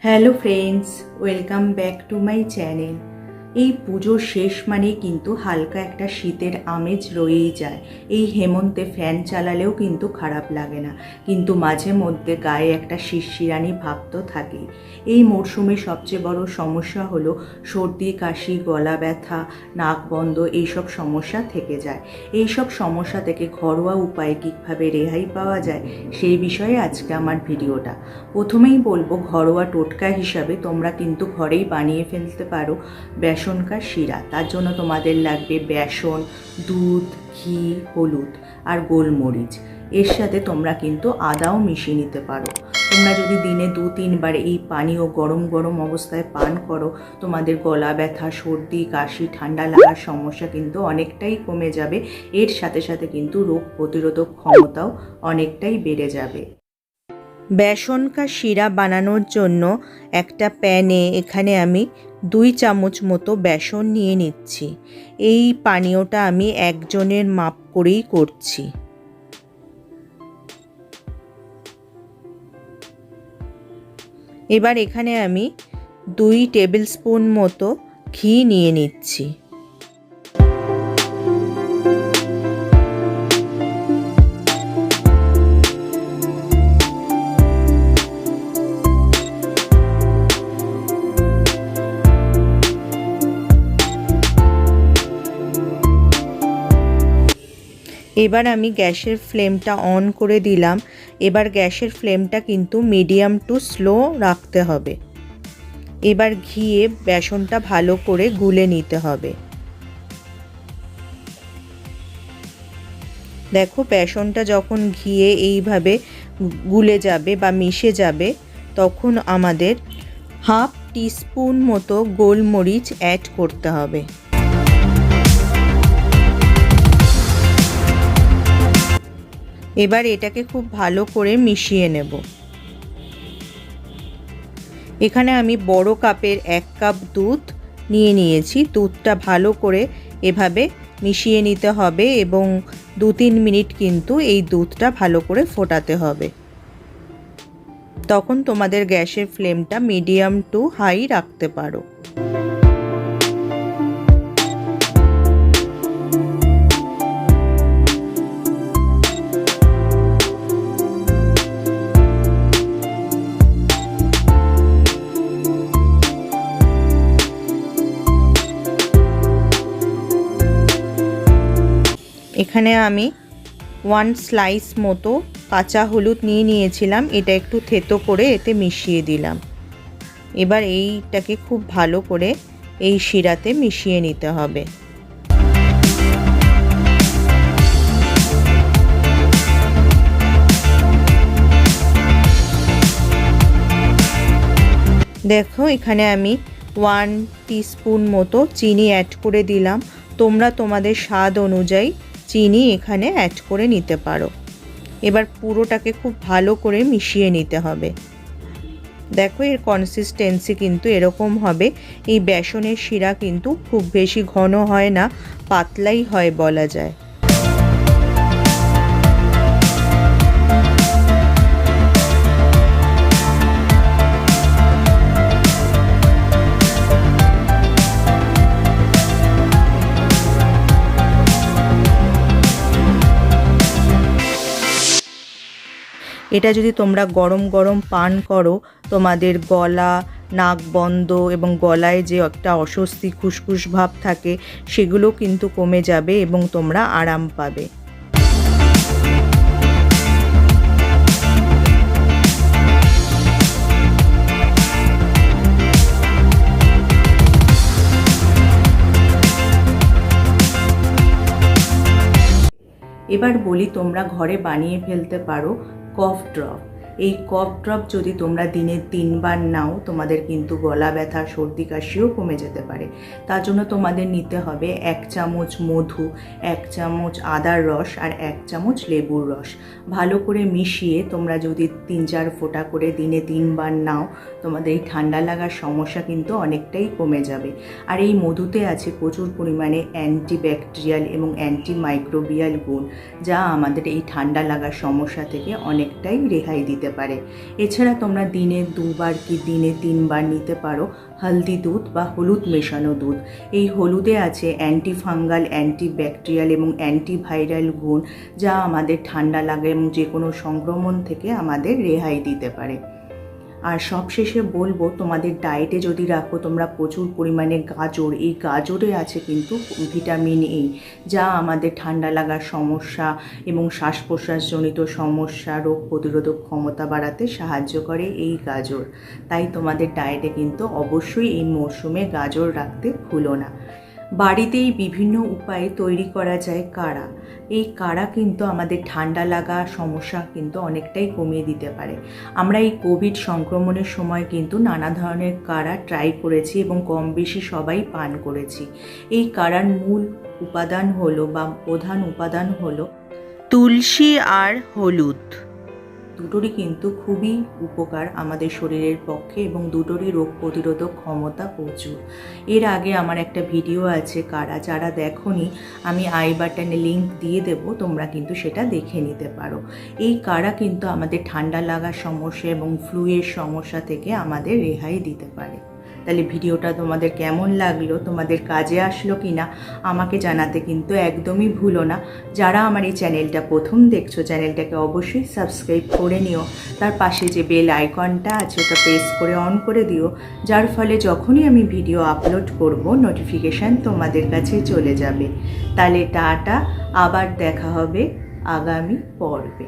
Hello friends, welcome back to my channel. এই পুজোর শেষ মানেই কিন্তু হালকা একটা শীতের আমেজ রয়েই যায়। এই হেমন্তে ফ্যান চালালেও কিন্তু খারাপ লাগে না, কিন্তু মাঝে মধ্যে গায়ে একটা শিরশিরানি ভাব তো থাকেই। এই মরশুমে সবচেয়ে বড় সমস্যা হলো সর্দি, কাশি, গলা ব্যথা, নাক বন্ধ, এইসব সমস্যা থেকে যায়। এইসব সমস্যা থেকে ঘরোয়া উপায়ে কীভাবে রেহাই পাওয়া যায় সেই বিষয়ে আজকে আমার ভিডিওটা। প্রথমেই বলবো, ঘরোয়া টোটকা হিসাবে তোমরা কিন্তু ঘরেই বানিয়ে ফেলতে পারো বেসনকার শিরা। তার জন্য তোমাদের লাগবে বেসন, দুধ, ঘি, হলুদ আর গোলমরিচ। এর সাথে তোমরা কিন্তু আদাও মিশিয়ে নিতে পারো। তোমরা যদি দিনে 2-3 বার এই পানীয় গরম গরম অবস্থায় পান করো, তোমাদের গলা ব্যথা, সর্দি, কাশি, ঠান্ডা লাগার সমস্যা কিন্তু অনেকটাই কমে যাবে। এর সাথে সাথে কিন্তু রোগ প্রতিরোধক ক্ষমতাও অনেকটাই বেড়ে যাবে। বেসনকার শিরা বানানোর জন্য একটা প্যানে এখানে আমি 2 চামচ মতো বেসন নিয়ে নিচ্ছি। এই পানীয়টা আমি একজনের মাপ করেই করছি। এবার এখানে আমি 2 টেবিল স্পুন মতো ঘি নিয়ে নিচ্ছি। এবার আমি গ্যাসের ফ্লেমটা অন করে দিলাম। এবার গ্যাসের ফ্লেমটা কিন্তু মিডিয়াম টু স্লো রাখতে হবে। এবার ঘিয়ে বেসনটা ভালো করে গুলে নিতে হবে। দেখো, বেসনটা যখন ঘিয়ে এইভাবে গুলে যাবে বা মিশে যাবে, তখন আমাদের হাফ টিস্পুন মতো গোলমরিচ অ্যাড করতে হবে। এবার এটাকে খুব ভালো করে মিশিয়ে নেব। এখানে আমি বড় কাপের 1 কাপ দুধ নিয়েছি। দুধটা ভালো করে এভাবে মিশিয়ে নিতে হবে এবং 2-3 মিনিট কিন্তু এই দুধটা ভালো করে ফোটাতে হবে। তখন তোমাদের গ্যাসের ফ্লেমটা মিডিয়াম টু হাই রাখতে পারো। এখানে আমি 1 স্লাইস মতো কাঁচা হলুদ নিয়েছিলাম। এটা একটু থেতো করে এতে মিশিয়ে দিলাম। এবার এইটাকে খুব ভালো করে এই শিরাতে মিশিয়ে নিতে হবে। দেখো, এখানে আমি 1 টিস্পুন মতো চিনি অ্যাড করে দিলাম। তোমরা তোমাদের স্বাদ অনুযায়ী চিনি এখানে অ্যাড করে নিতে পারো। এবার পুরোটাকে খুব ভালো করে মিশিয়ে নিতে হবে। দেখো, এর কনসিস্টেন্সি কিন্তু এরকম হবে। এই বেসনের শিরা কিন্তু খুব বেশি ঘন হয় না, পাতলাই হয় বলা যায়। এটা যদি তোমরা গরম গরম পান করো, তোমাদের গলা, নাক বন্ধ এবং গলায় যে একটা অস্বস্তি, খুসখুস ভাব থাকে, সেগুলো কিন্তু কমে যাবে এবং তোমরা আরাম পাবে। এবার বলি, তোমরা ঘরে বানিয়ে ফেলতে পারো কফ ড্রপ। এই কফ ড্রপ যদি তোমরা দিনে 3 বার নাও, তোমাদের কিন্তু গলা ব্যথা, সর্দি, কাশিও কমে যেতে পারে। তার জন্য তোমাদের নিতে হবে 1 চামচ মধু, 1 চামচ আদার রস আর 1 চামচ লেবুর রস। ভালো করে মিশিয়ে তোমরা যদি 3-4 ফোঁটা করে দিনে 3 বার নাও, তোমাদের এই ঠান্ডা লাগার সমস্যা কিন্তু অনেকটাই কমে যাবে। আর এই মধুতে আছে প্রচুর পরিমাণে অ্যান্টিব্যাকটেরিয়াল এবং অ্যান্টিমাইক্রোবিয়াল গুণ, যা আমাদের এই ঠান্ডা লাগার সমস্যা থেকে অনেকটাই রেহাই দিতে দিতে পারে। এছাড়া তোমরা দিনে 2 বার কি দিনে 3 বার নিতে পারো হলদি দুধ বা হলুদ মেশানো দুধ। এই হলুদে আছে অ্যান্টি ফাঙ্গাল, অ্যান্টি ব্যাকটেরিয়াল এবং অ্যান্টিভাইরাল গুণ, যা আমাদের ঠান্ডা লাগা এবং যে কোনো সংক্রমণ থেকে আমাদের রেহাই দিতে পারে। আর সবশেষে বলবো, তোমাদের ডায়েটে যদি রাখো তোমরা প্রচুর পরিমাণে গাজর, এই গাজরে আছে কিন্তু ভিটামিন ই, যা আমাদের ঠান্ডা লাগার সমস্যা এবং শ্বাস প্রশ্বাসজনিত সমস্যা, রোগ প্রতিরোধক ক্ষমতা বাড়াতে সাহায্য করে এই গাজর। তাই তোমাদের ডায়েটে কিন্তু অবশ্যই এই মরশুমে গাজর রাখতে ভুলো না। বাড়িতেই বিভিন্ন উপায়ে তৈরি করা যায় কাড়া। এই কাড়া কিন্তু আমাদের ঠান্ডা লাগা সমস্যা কিন্তু অনেকটাই কমিয়ে দিতে পারে। আমরা এই কোভিড সংক্রমণের সময় কিন্তু নানা ধরনের কাড়া ট্রাই করেছি এবং কম বেশি সবাই পান করেছি। এই কাড়ার মূল উপাদান হলো বা প্রধান উপাদান হলো তুলসী আর হলুদ। দুটোরই কিন্তু খুবই উপকার আমাদের শরীরের পক্ষে এবং দুটোরই রোগ প্রতিরোধক ক্ষমতা প্রচুর। এর আগে আমার একটা ভিডিও আছে কাড়া, যারা দেখোনি আমি আই বাটনে লিংক দিয়ে দেব, তোমরা কিন্তু সেটা দেখে নিতে পারো। এই কাড়া কিন্তু আমাদের ঠান্ডা লাগার সমস্যা এবং ফ্লুয়ের সমস্যা থেকে আমাদের রেহাই দিতে পারে। তাহলে ভিডিওটা তোমাদের কেমন লাগলো, তোমাদের কাজে আসলো কি না আমাকে জানাতে কিন্তু একদমই ভুলো না। যারা আমার এই চ্যানেলটা প্রথম দেখছো, চ্যানেলটাকে অবশ্যই সাবস্ক্রাইব করে নিও। তার পাশে যে বেল আইকনটা আছে ওটা প্রেস করে অন করে দিও, যার ফলে যখনই আমি ভিডিও আপলোড করব নোটিফিকেশান তোমাদের কাছে চলে যাবে। তাহলে টাটা, আবার দেখা হবে আগামী পর্বে।